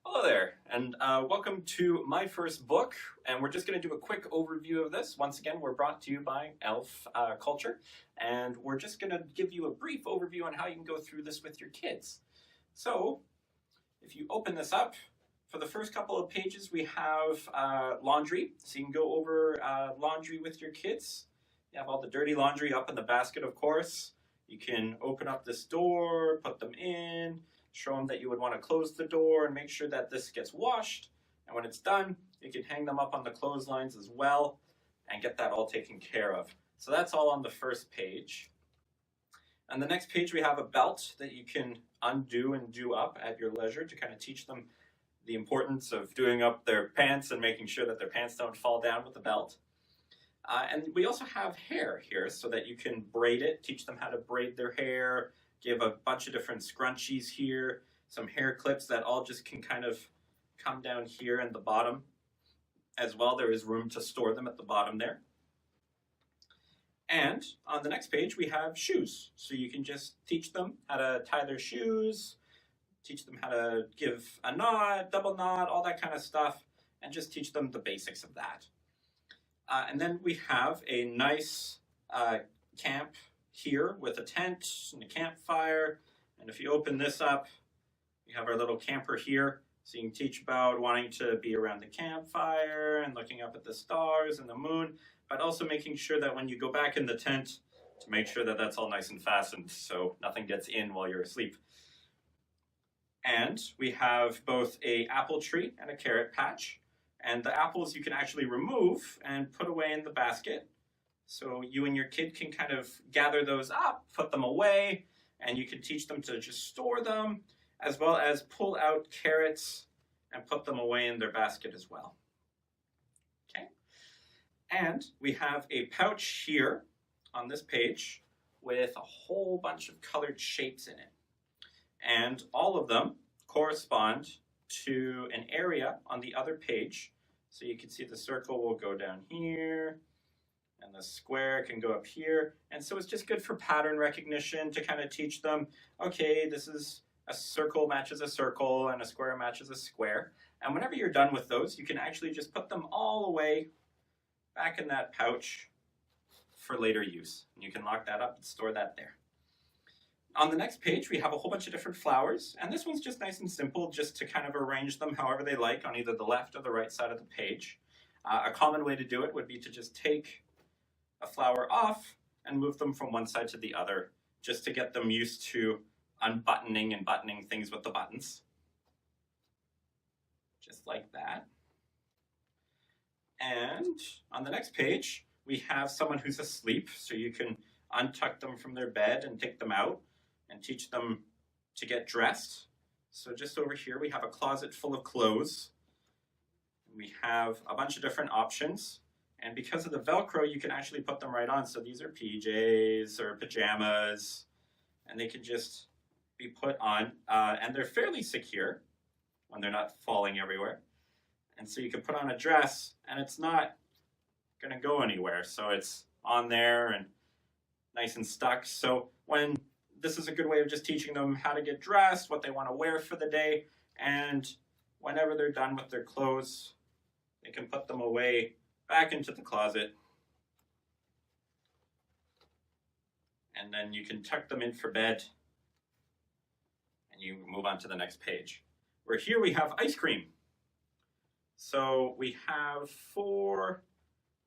Hello there, and welcome to my first book. And we're just going to do a quick overview of this. Once again, we're brought to you by Elf Culture, and we're just going to give you a brief overview on how you can go through this with your kids. So, if you open this up, for the first couple of pages, we have laundry. So you can go over laundry with your kids. You have all the dirty laundry up in the basket, of course. You can open up this door, put them in, show them that you would want to close the door and make sure that this gets washed. And when it's done, you can hang them up on the clotheslines as well and get that all taken care of. So that's all on the first page. On the next page, we have a belt that you can undo and do up at your leisure to kind of teach them the importance of doing up their pants and making sure that their pants don't fall down with the belt. And we also have hair here so that you can braid it, teach them how to braid their hair, give a bunch of different scrunchies here, some hair clips that all just can kind of come down here in the bottom. As well, there is room to store them at the bottom there. And on the next page, we have shoes. So you can just teach them how to tie their shoes, teach them how to give a knot, double knot, all that kind of stuff, and just teach them the basics of that. And then we have a nice camp here with a tent and a campfire. And if you open this up, we have our little camper here. So you can teach about wanting to be around the campfire and looking up at the stars and the moon, but also making sure that when you go back in the tent, to make sure that that's all nice and fastened so nothing gets in while you're asleep. And we have both an apple tree and a carrot patch. And the apples you can actually remove and put away in the basket. So you and your kid can kind of gather those up, put them away, and you can teach them to just store them, as well as pull out carrots and put them away in their basket as well. Okay. And we have a pouch here on this page with a whole bunch of colored shapes in it. And all of them correspond to an area on the other page. So you can see the circle will go down here, and the square can go up here. And so it's just good for pattern recognition to kind of teach them, okay, this is a circle matches a circle and a square matches a square. And whenever you're done with those, you can actually just put them all away back in that pouch for later use. And you can lock that up and store that there. On the next page, we have a whole bunch of different flowers, and this one's just nice and simple, just to kind of arrange them however they like on either the left or the right side of the page. A common way to do it would be to just take a flower off and move them from one side to the other, just to get them used to unbuttoning and buttoning things with the buttons. Just like that. And on the next page, we have someone who's asleep, so you can untuck them from their bed and take them out and teach them to get dressed. So just over here, we have a closet full of clothes. We have a bunch of different options. And because of the Velcro, you can actually put them right on. So these are PJs or pajamas, and they can just be put on. And they're fairly secure when they're not falling everywhere. And so you can put on a dress, and it's not going to go anywhere. So it's on there and nice and stuck. So this is a good way of just teaching them how to get dressed, what they want to wear for the day, and whenever they're done with their clothes, they can put them away back into the closet. And then you can tuck them in for bed, and you move on to the next page. Where here we have ice cream. So we have 4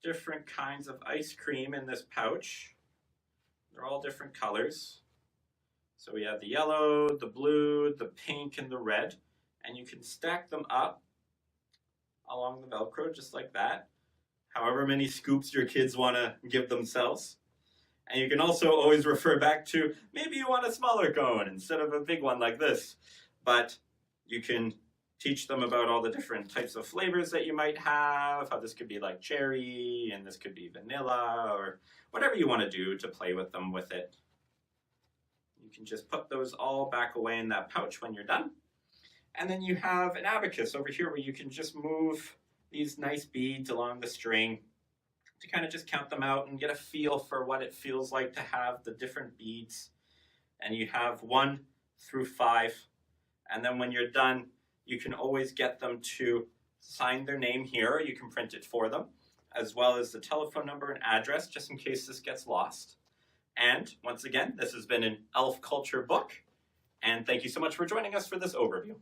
different kinds of ice cream in this pouch. They're all different colors. So we have the yellow, the blue, the pink, and the red. And you can stack them up along the Velcro just like that. However many scoops your kids want to give themselves. And you can also always refer back to, maybe you want a smaller cone instead of a big one like this. But you can teach them about all the different types of flavors that you might have, how this could be like cherry, and this could be vanilla, or whatever you want to do to play with them with it. You can just put those all back away in that pouch when you're done. And then you have an abacus over here where you can just move these nice beads along the string to kind of just count them out and get a feel for what it feels like to have the different beads. And you have 1 through 5. And then when you're done, you can always get them to sign their name here. You can print it for them, as well as the telephone number and address, just in case this gets lost. And once again, this has been an Elf Culture book, and thank you so much for joining us for this overview.